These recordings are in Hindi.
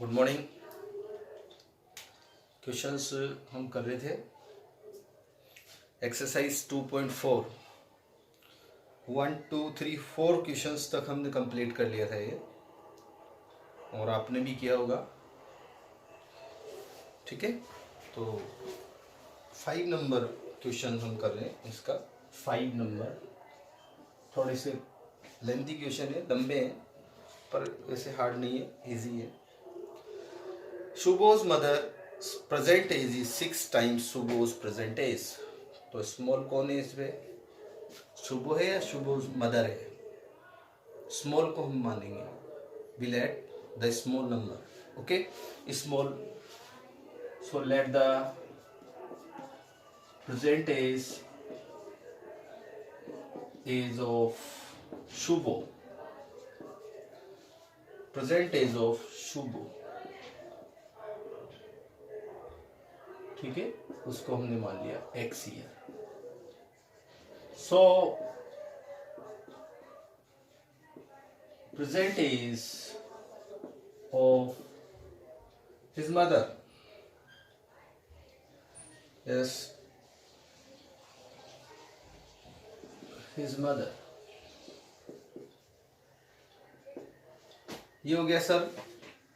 Good morning. क्वेश्चंस हम कर रहे थे एक्सरसाइज 2.4 1 2 3 4 क्वेश्चंस तक हमने कंप्लीट कर लिया था ये, और आपने भी किया होगा। ठीक है, तो 5 नंबर क्वेश्चन हम कर रहे हैं। इसका 5 नंबर थोड़े से लेंथी क्वेश्चन है, लंबे हैं, पर वैसे हार्ड नहीं है, इजी है। Shubho's mother present age is 6 times Shubho's present age. तो स्मॉल कौन है इसमें, शुभो है या शुभोज मदर है? स्मॉल को हम मानेंगे, will at the small number. Okay, small, so let the present age of Shubho, present age of Shubho, ठीक है, उसको हमने मान लिया x year. So present age of his mother, yes, his mother, ये हो गया सर।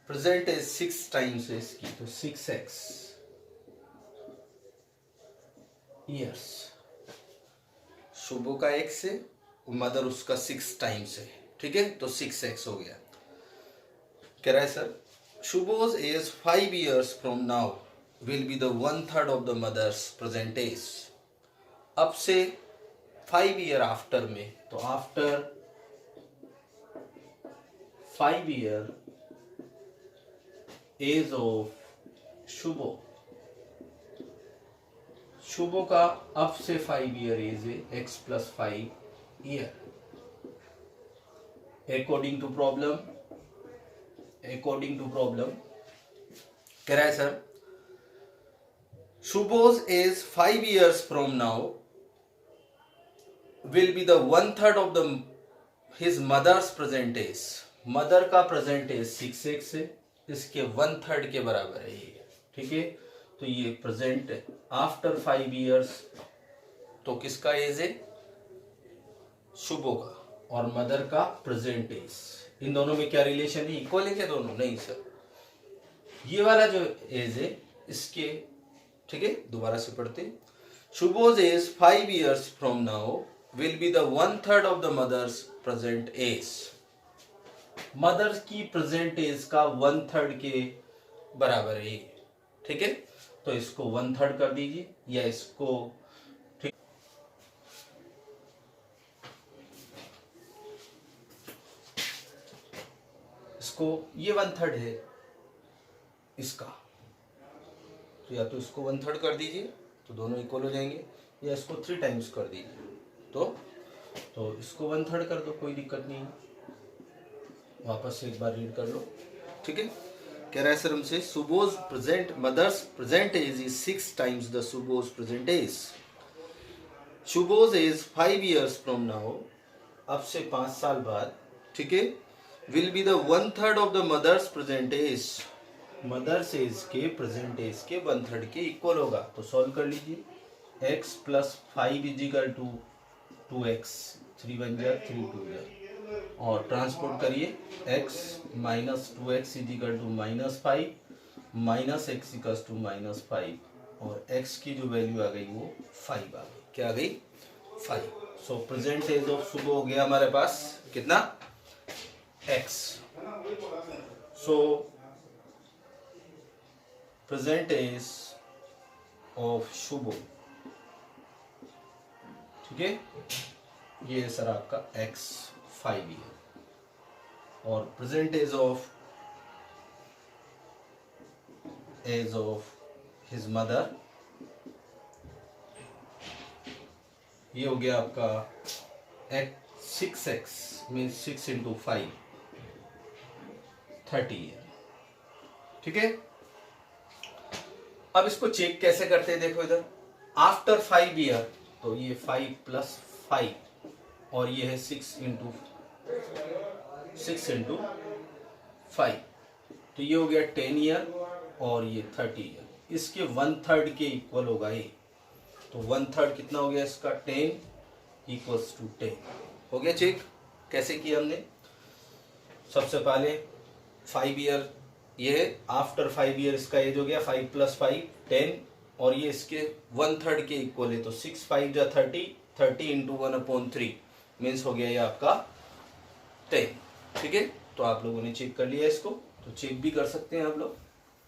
प्रेजेंट एज 6 टाइम्स है इसकी, तो 6x ईयर्स। शुभो का x है, मदर उसका 6 टाइम्स है, ठीक है, तो 6x हो गया। कह रहा है sir, Shubho's age 5 years from now will be the 1/3 of the mother's present age. अब से 5 year आफ्टर में, तो after 5 year age of Shubho, Shubho का अब से 5 year एज है x + 5 year। According to problem कह रहा है sir, Shubho's age 5 years from now will be the 1/3 of the his mother's present age. Mother का प्रेजेंट एज 6x है, इसके 1/3 के बराबर है ये, ठीक है। तो ये प्रेजेंट आफ्टर 5 years, तो किसका एज है, शुभो का, और मदर का प्रेजेंट एज। इन दोनों में क्या रिलेशन है, इक्वल है क्या दोनों? नहीं सर, ये वाला जो एज है इसके, ठीक है, दोबारा से पढ़ते। Shubho's age 5 years from now will be the 1/3 of the mother's present age. Mother की प्रेजेंट एज का 1/3 के बराबर है, ठीक है। तो इसको 1/3 कर दीजिए, या इसको, ठीक, इसको, ये 1/3 है इसका, तो या तो इसको 1/3 कर दीजिए तो दोनों इक्वल हो जाएंगे, या इसको 3 टाइम्स कर दीजिए तो इसको 1/3 कर दो, कोई दिक्कत नहीं है। वापस से एक बार रीड कर लो, ठीक है। कह रहा है सर हमसे, Shubho's present mother's present age is 6 times the Shubho's present age. Shubho's age 5 years from now, अब से 5 साल बाद, ठीक है, will be the 1/3 of the mother's present age. Mother's age के प्रेजेंट एज के 1/3 के इक्वल होगा। तो सॉल्व कर लीजिए, x + 5 = 2x, 3 1 जा 3 2 जा, और ट्रांसपोर्ट करिए, x - 2x = -5, -x = -5, और x की जो वैल्यू आ गई वो 5 आ गई। क्या आ गई? 5। So present age of Shubho हो गया हमारे पास कितना, x। So present age of Shubho, ठीक है, ये है सर आपका x 5 year, और present age of his mother, ये हो गया आपका 6x मीन 6 × 5 30 year, ठीक है। अब इसको चेक कैसे करते हैं, देखो इधर, आफ्टर 5 year, तो ये 5 + 5, और ये है 6 × 5, तो ये हो गया 10 ईयर और ये 30 ईयर, इसके 1/3 के इक्वल होगा ये। तो 1/3 कितना हो गया इसका, 10 इक्वल्स टू 10 हो गया। चेक कैसे किया हमने, सबसे पहले 5 ईयर ये है, आफ्टर 5 ईयर इसका एज हो गया 5 + 5 10 और ये इसके 1/3 के इक्वल है। तो 6 × 5 = 30, 30 × 1/3 मीन्स हो गया ये आपका 10। ठीक है, तो आप लोगों ने चेक कर लिया इसको, तो चेक भी कर सकते हैं आप लोग,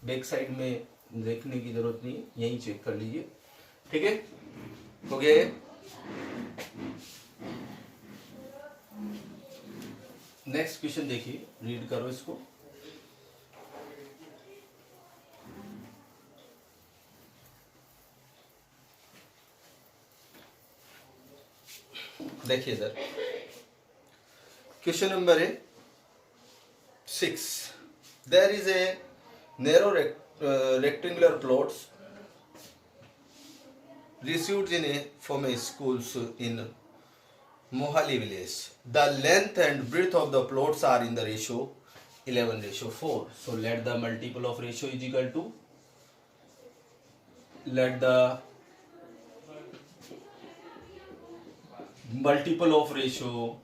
बैक साइड में देखने की जरूरत नहीं है, यही चेक कर लीजिए। ठीक है, हो गया ये। नेक्स्ट क्वेश्चन देखिए, रीड करो इसको। देखिए सर, क्वेश्चन नंबर है 6। There is a narrow rectangular plots received in a from a schools in Mohali village. The length and breadth of the plots are in the ratio 11:4. So let the multiple of ratio is equal to, let the multiple of ratio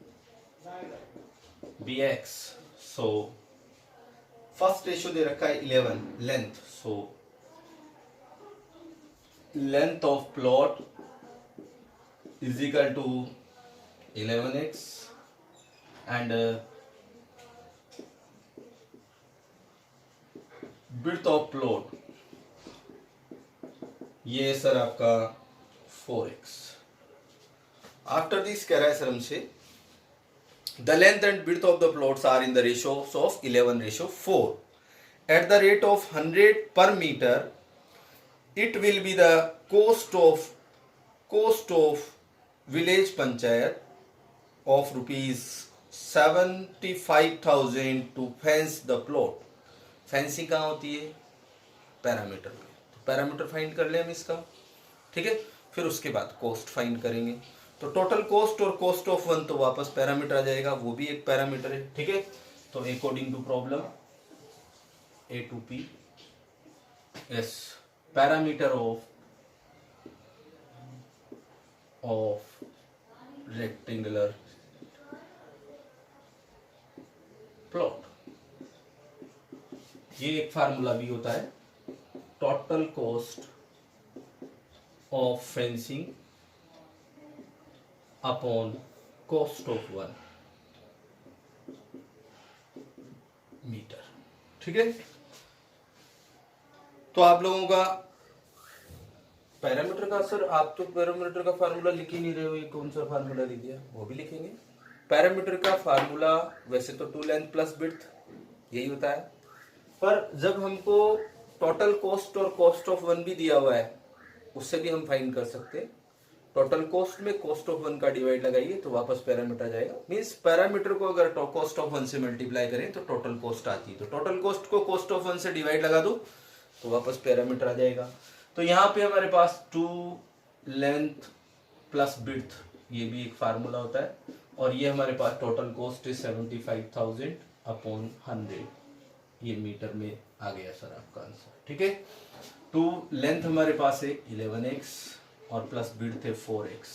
be x. So first ratio दे रखा है 11 length, so length of plot is equal to 11x and width of plot ये सर आपका 4x। आफ्टर दिस कह रहा है सर हमसे the length and width of the plots are in the ratios of 11:4. At the rate of 100 per meter, it will be the cost of village panchayat of rupees 75,000 to fence the plot. Fencing कहाँ होती है, पैरामीटर में, तो पैरामीटर फाइंड कर ले हम इसका। ठीक है, फिर उसके बाद कॉस्ट फाइंड करेंगे। तो टोटल कॉस्ट और कॉस्ट ऑफ वन तो वापस पैरामीटर आ जाएगा, वो भी एक पैरामीटर है। ठीक है, तो according to problem A to P is parameter of rectangular plot, ये एक फार्मूला भी होता है, total cost of fencing upon cost of 1 metre. ठीक है, तो आप लोगों का पैरामीटर का, सर आप तो पैरामीटर का फार्मूला लिख ही नहीं रहे हो, ये कौन सा फार्मूला लिख दिया, वो भी लिखेंगे। पैरामीटर का फार्मूला वैसे तो 2 लेंथ प्लस विड्थ यही होता है, पर जब हमको टोटल कॉस्ट और कॉस्ट ऑफ 1 भी दिया हुआ है, उससे भी हम फाइंड कर सकते हैं। टोटल कॉस्ट में कॉस्ट ऑफ 1 का डिवाइड लगाइए तो वापस पैरामीटर जाएगा। मींस पैरामीटर को अगर कॉस्ट ऑफ 1 से मल्टीप्लाई करें तो टोटल कॉस्ट आती है, तो टोटल कॉस्ट को कॉस्ट ऑफ 1 से डिवाइड लगा दो तो वापस पैरामीटर आ जाएगा। तो यहाँ पे हमारे पास 2 लेंथ प्लस विड्थ, ये भी एक फार्मूला होता है, और ये हमारे पास टोटल कॉस्ट है 75,000 अपॉन 100, ये मीटर में आ गया सर आपका आंसर। ठीक है, 2 लेंथ हमारे पास है 11x और प्लस विड्थ है 4x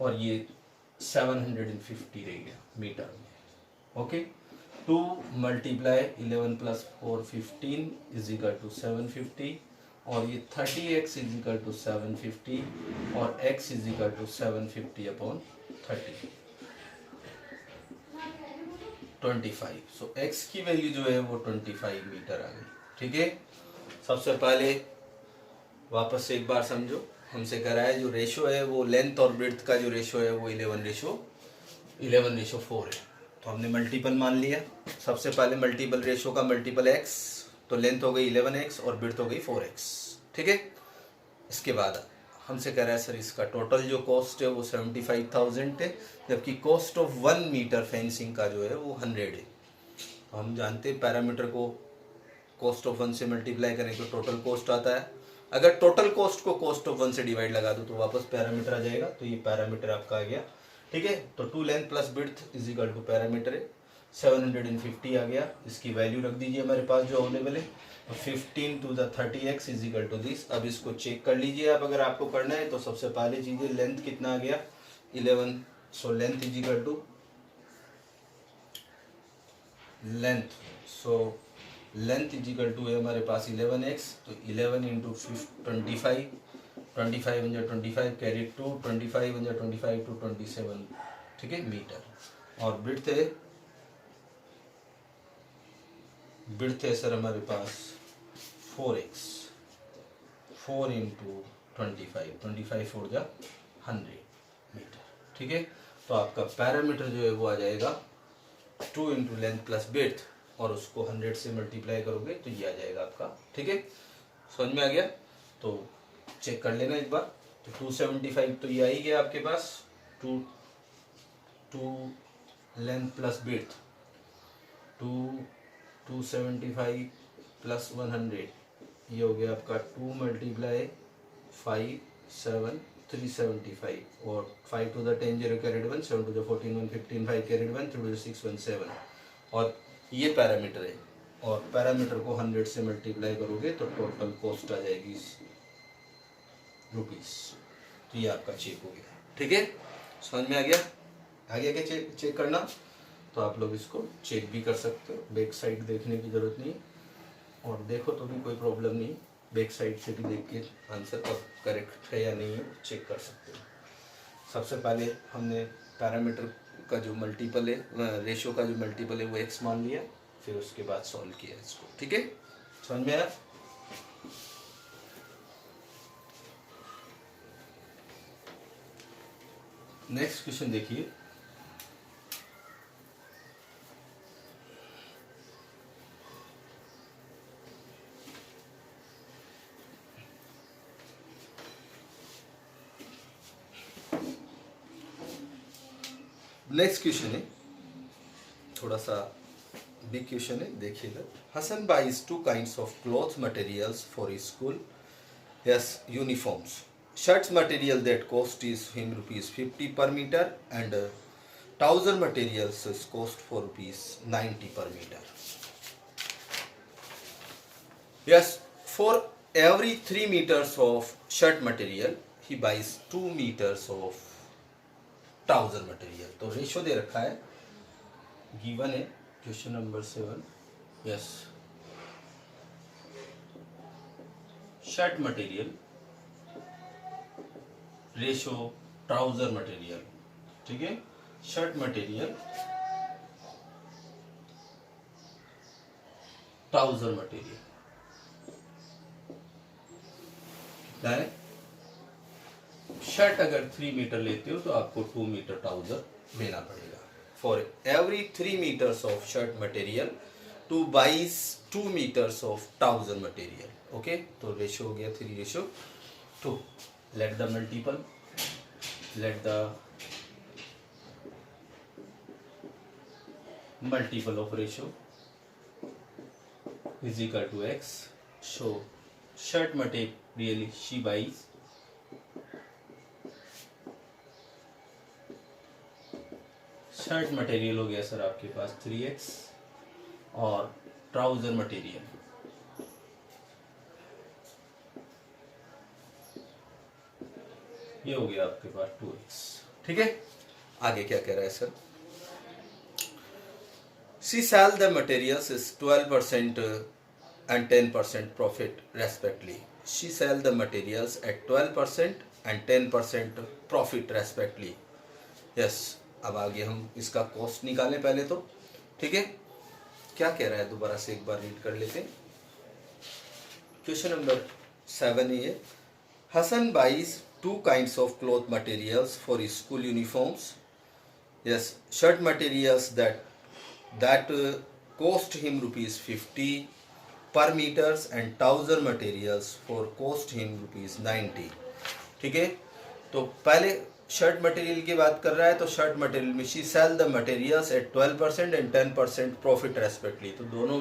और ये 750 रह गया मीटर में। Okay, 2 multiply 11 + 4 15 is equal to 750 और ये 30x इज इक्वल टू 750 और x is equal to 750 upon 30 25। So x की वैल्यू जो है वो 25 मीटर आ गई। ठीक है, सबसे पहले वापस से एक बार समझो, हमसे कह रहा है जो रेशो है वो लेंथ और ब्रेड्थ का जो रेशो है वो 11:4 है, तो हमने मल्टीपल मान लिया। सबसे पहले मल्टीपल रेशो का मल्टीपल x, तो लेंथ हो गई 11x और ब्रेड्थ हो गई 4x। ठीक है, इसके बाद हमसे कह रहा है सर इसका टोटल जो कॉस्ट है वो 75,000 है, जबकि कॉस्ट ऑफ 1 मीटर फेंसिंग का जो है वो 100 है। तो हम जानते हैं पैरामीटर को कॉस्ट ऑफ 1 से मल्टीप्लाई करें तो टोटल कॉस्ट आता है, अगर टोटल कॉस्ट को कॉस्ट ऑफ 1 से डिवाइड लगा दो तो वापस पैरामीटर आ जाएगा, तो ये पैरामीटर आपका आ गया। ठीक है, तो 2 length plus width is equal to parameter है। 750 आ गया। इसकी वैल्यू रख दीजिए हमारे पास जो अवेलेबल है, 15 to the 30x is equal to this. अब इसको चेक कर लीजिए आप, अगर आपको करना है तो सबसे पहले चीज़ें लेंथ कितना आ गया 11, so length is equal to length, so length is equal to है हमारे पास 11x, तो 11 इंटू 25, 25 इंजर 25 कैरी टू 25 इंजर 25 टू 27, ठीक है, मीटर। और बिड्थ है सर हमारे पास 4x, 4 इंटू 25, 25 4 जा 100 मीटर, ठीक है। तो आपका पैरामीटर जो है वो आ जाएगा 2 इंटू लेंथ प्लस बिड्थ, और उसको 100 से मल्टीप्लाई करोगे तो ये आ जाएगा आपका, ठीक है। समझ में आ गया? तो चेक कर लेना एक बार। तो 275 तो ये आ ही गया आपके पास, 2 लेंथ प्लस बिड्थ, 275 प्लस 100, ये हो गया आपका 2 मल्टीप्लाई 5 7 375, और 5 two the 10 0 carried 1, 7 two the 14 1 15 5 carried 1, 3 two the 6 1 7, और ये पैरामीटर है। और पैरामीटर को 100 से मल्टीप्लाई करोगे तो टोटल कॉस्ट आ जाएगी रुपीस। तो ये आपका चेक हो गया, ठीक है। समझ में आ गया? आगे क्या चेक करना, तो आप लोग इसको चेक भी कर सकते हो, बैक साइड देखने की ज़रूरत नहीं, और देखो तो भी कोई प्रॉब्लम नहीं, बैक साइड से भी देख के आंसर अब करेक्ट है या नहीं है चेक कर सकते हो। सबसे पहले हमने पैरामीटर का जो मल्टीपल है, रेशो का जो मल्टीपल है वो x मान लिया, फिर उसके बाद सॉल्व किया इसको, ठीक है। समझ में आया? नेक्स्ट क्वेश्चन देखिए, नेक्स्ट क्वेश्चन है थोड़ा सा बिग क्वेश्चन है, देखिएगा। Hasan buys 2 kinds of cloth materials for school, yes uniforms. Shirts material that cost is him ₹50 per meter, and trouser materials is cost for ₹90 per meter. Yes, for every 3 meters of shirt material he buys 2 meters of trouser material. तो रेशो दे रखा है, गिवन है question number 7, yes. Shirt material ratio trouser material, ठीक है। शर्ट मटेरियल ट्राउजर मटेरियल कितना है? शर्ट अगर 3 मीटर लेते हो तो आपको 2 मीटर ट्राउजर लेना पड़ेगा। For every 3 metres of shirt material to buys 2 metres of trouser material, okay. तो रेशो हो गया 3:2। Let the multiple, let the multiple of ratio is equal to x. So shirt material she buys shirt material हो गया सर आपके पास 3x, और ट्राउजर मटेरियल ये हो गया आपके पास 2x, ठीक है। आगे क्या कह रहा है sir? She sell the materials is 12% and 10% profit respectively. She sell the materials at 12% and 10% profit respectively. Yes. अब आगे हम इसका कॉस्ट निकालें पहले तो, ठीक है। क्या कह रहा है दोबारा से एक बार रीड कर लेते हैं। क्वेश्चन नंबर 7 ये, Hasan buys 2 kinds of cloth materials for school uniforms. Yes, shirt materials that cost him ₹50 per meters, and trouser materials for cost him ₹90, ठीक है। तो पहले शर्ट मटेरियल की बात कर रहा है, तो शर्ट मटेरियल में she sell the materials at 12% and 10% profit respectively. तो दोनों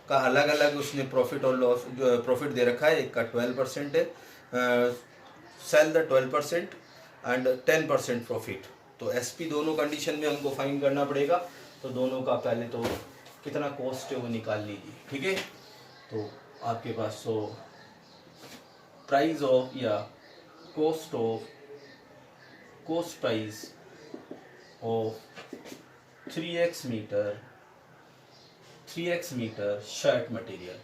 का अलग अलग उसने प्रॉफिट और लॉस प्रॉफिट दे रखा है, एक का 12% है, सेल द 12% एंड 10% प्रॉफिट। तो एसपी दोनों कंडीशन में हमको फाइंड करना पड़ेगा। तो दोनों का पहले तो कितना कॉस्ट है वो निकाल लीजिए, ठीक है। तो आपके पास सो प्राइस ऑफ या cost price of 3x metre shirt material,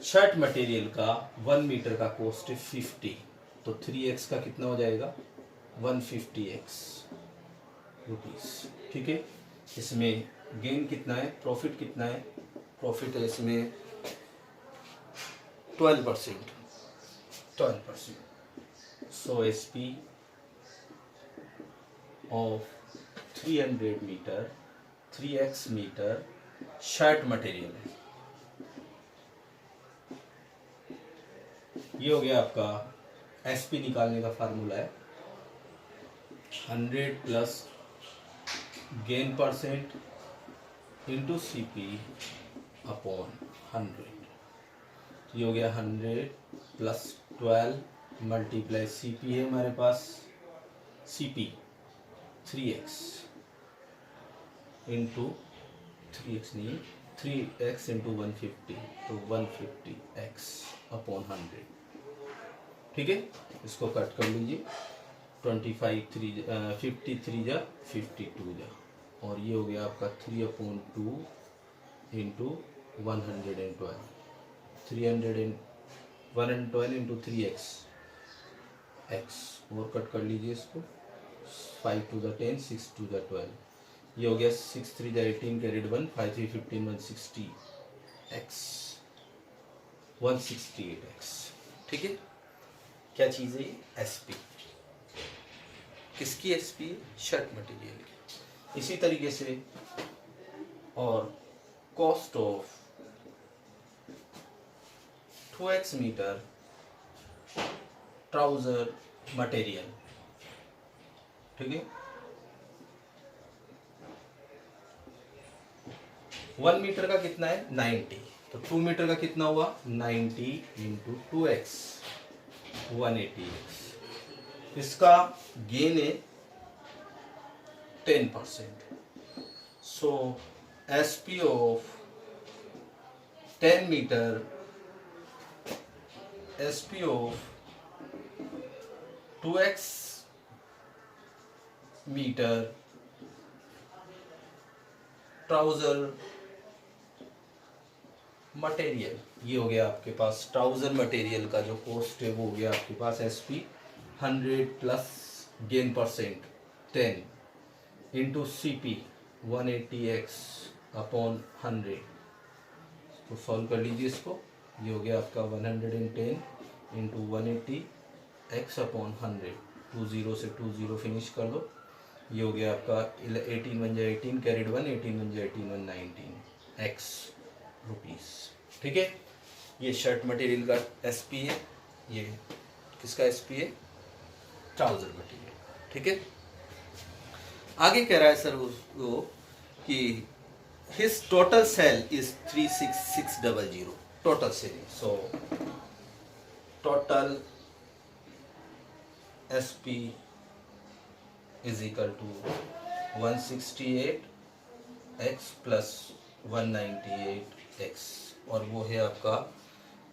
shirt material का 1 मीटर का कॉस्ट है 50, तो 3x का कितना हो जाएगा 150x रुपीस, ठीक है। इसमें गेन कितना है, प्रॉफिट कितना है, प्रॉफिट है इसमें 12%। So SP of 3x metre shirt material है। ये हो गया आपका SP निकालने का फार्मूला है 100 plus gain percent into CP upon 100। ये हो गया 100 प्लस 12 मल्टीप्लाई CP है हमारे पास, CP 3x इंटू 3x नहीं 3x इंटू 150, तो 150x अपॉन 100, ठीक है। इसको कट कर लीजिए, 53 जा 52 जा, और ये हो गया आपका 3/2 इंटू 112, 112 इंटू 3x और कट कर लीजिए इसको, 5 2 10 6 2 12, ये हो गया 6 3 18 कैरिड 1 5 3 15 160x 168x, ठीक है। क्या चीज़ है ये, SP। किसकी SP? शर्ट मटेरियल की। इसी तरीके से और cost of 2x metre trouser material, ठीक है। 1 मीटर का कितना है 90, तो 2 मीटर का कितना हुआ 90 इंटू 2x 180x। इसका गेन है 10%। So SP of 10 metre, SP of 2x metre trouser material, ये हो गया आपके पास ट्राउजर मटेरियल का जो कॉस्ट है वो हो गया आपके पास SP 100 plus gain percent 10 into CP 180x upon 100। तो सॉल्व कर लीजिए इसको, ये हो गया आपका 110 इंटू 180x अपॉन 100, 20 से 20 फिनिश कर दो, ये हो गया आपका 18 बन जाए 18 कैरिड 1 18 बन जाए 18 1 19x रुपीस, ठीक है। ये शर्ट मटेरियल का SP है, ये किसका SP है, ट्राउजर मटेरियल, ठीक है। आगे कह रहा है सर वो कि his total sale is 36600, total sale, so total SP is equal to 168x plus 198x, और वो है आपका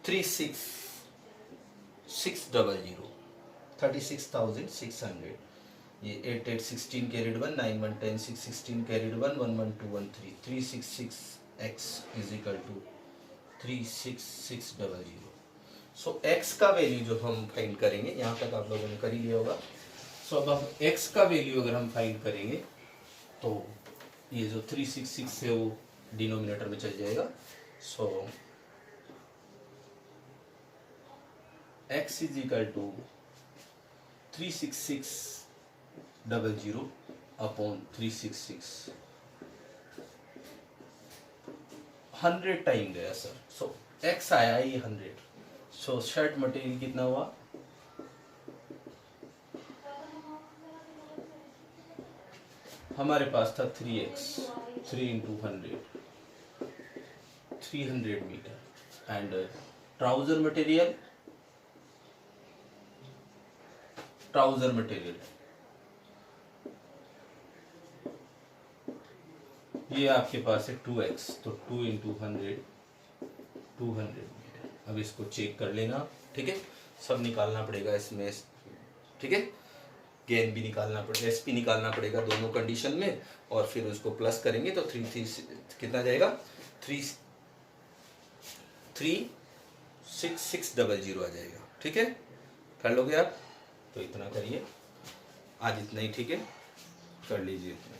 36,600, ये 8 8 16 carried 1 9 1 10 6 16 carried 1 1 1 2 1 3 366x is equal to 36600। So x का वैल्यू जो हम फाइंड करेंगे, यहाँ तक आप लोगों ने कर ही लिया होगा। सो अब हम x का वैल्यू अगर हम फाइंड करेंगे तो ये जो 366 है वो डिनोमिनेटर में चल जाएगा। So x is equal to 36600 upon 366, 100 time गया सर। सो x आया ये 100। सो शर्ट मटेरियल कितना हुआ, हमारे पास था 3x 3 into 100 300 metre, and trouser material ये आपके पास है 2x, तो 2 इंटू 200 मीटर। अब इसको चेक कर लेना, ठीक है, सब निकालना पड़ेगा इसमें, ठीक है, गेन भी निकालना पड़ेगा, एस पी निकालना पड़ेगा दोनों कंडीशन में, और फिर उसको प्लस करेंगे तो कितना जाएगा, 36600 आ जाएगा, ठीक है, कर लोगे आप, तो इतना करिए आज, इतना ही, ठीक है, कर लीजिए इतना ही।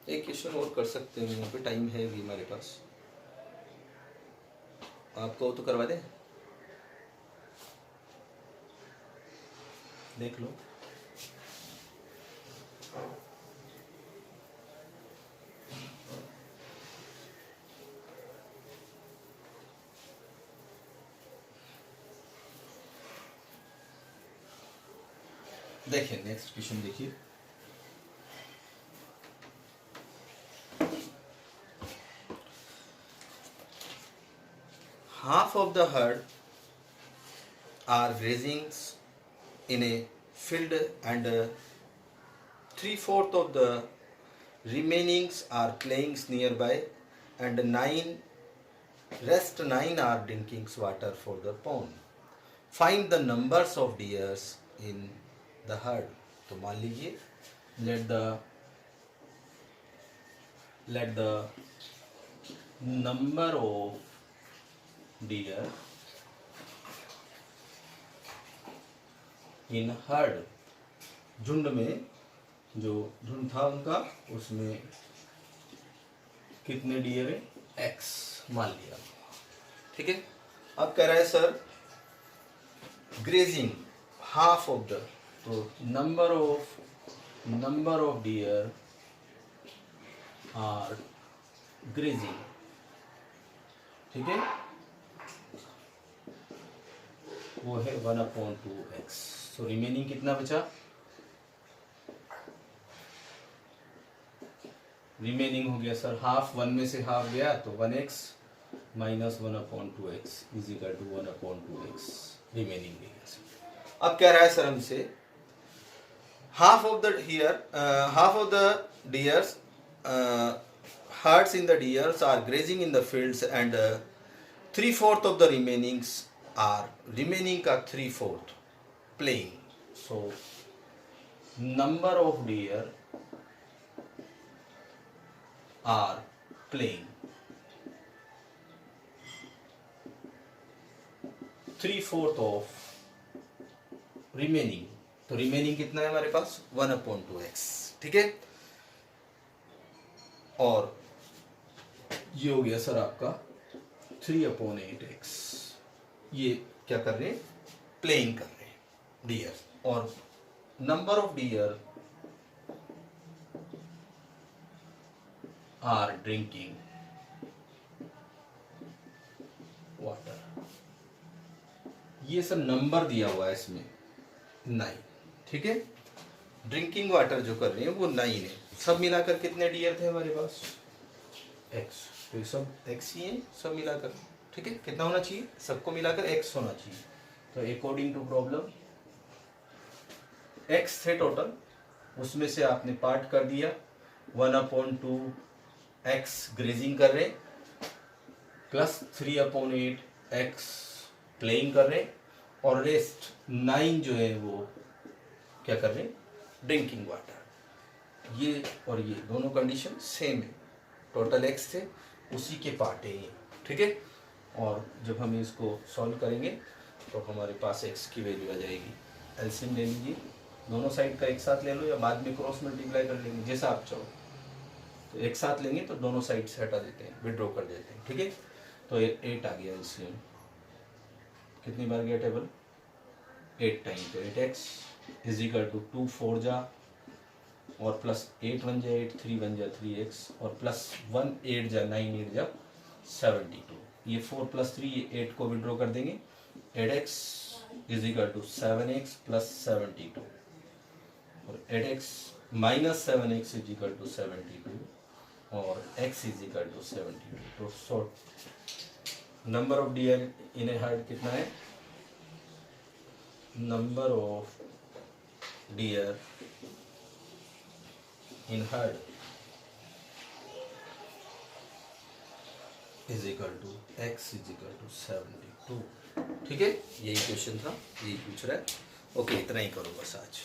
एक क्वेश्चन और कर सकते हैं, यहाँ पे टाइम है भी हमारे पास, आपको तो करवा दें, देख लो। देखिए नेक्स्ट क्वेश्चन देखिए, half of the herd are grazing in a field and 3/4 of the remainings are playing nearby, and 9 are drinking water for the pond. Find the numbers of deers in the herd. तो मान लीजिए let the number of deer in herd, झुंड में, जो झुंड था उनका, उसमें कितने डियर है, x मान लिया, ठीक है। अब कह रहा है sir grazing half of the, तो number of deer are grazing, ठीक है, वो है 1/2x, तो रिमेनिंग कितना बचा, रिमेनिंग हो गया सर हाफ, 1 में से हाफ गया तो 1x minus 1/2x is equal to 1/2x, remaining देगा सर। अब कह रहा है सर हमसे half of the deers herds in the deers are grazing in the fields, and 3/4 of the remainings are, remaining का 3/4 playing, so number of deer are playing, 3/4 of remaining, तो remaining कितना है हमारे पास 1/2x, ठीक है, और ये हो गया सर आपका 3/8x, ये क्या कर रहे हैं, प्लेइंग कर रहे हैं डियर, और number of deer are drinking water, ये सर नंबर दिया हुआ है इसमें 9, ठीक है, ड्रिंकिंग वाटर जो कर रहे हैं वो 9 है, सब मिलाकर कितने डियर थे हमारे पास, x, तो ये सब x ही है सब मिलाकर, ठीक है, कितना होना चाहिए, सबको मिलाकर x होना चाहिए, तो अकॉर्डिंग टू प्रॉब्लम x थे टोटल, उसमें से आपने पार्ट कर दिया, 1/2x ग्रेजिंग कर रहे, प्लस 3/8x प्लेइंग कर रहे, और रेस्ट 9 जो है वो क्या कर रहे हैं, ड्रिंकिंग वाटर, ये और ये दोनों कंडीशन सेम है, टोटल x थे उसी के पार्ट है ये, ठीक है, और जब हम इसको सॉल्व करेंगे तो हमारे पास x की वैल्यू आ जाएगी, एलसीएम ले लीजिए, दोनों साइड का एक साथ ले लो या बाद में क्रॉस मल्टीप्लाई कर लेंगे जैसा आप चाहो, तो एक साथ लेंगे तो दोनों साइड से हटा देते हैं, विड्रॉ कर देते हैं, ठीक है, तो 8 आ गया एलसीएम, कितनी बार गया टेबल, 8 टाइम, तो 8x इज इक्वल टू 2 4 जा, और प्लस 8 1 जा 8, 3 1 जा 3x, और प्लस 1 8 जा 9 8 जा 72, ये 4 + 3, ये 8 को विड्रॉ कर देंगे, 8x is equal to 7x plus 72, और 8x minus 7x is equal to 72, और x इज इक्वल टू 72, तो number of deer in a herd कितना है number of deer in herd is equal to x is equal to 72। ठीक है, यही क्वेश्चन था, यही पूछ रहा है। ओके, इतना ही करो बस आज।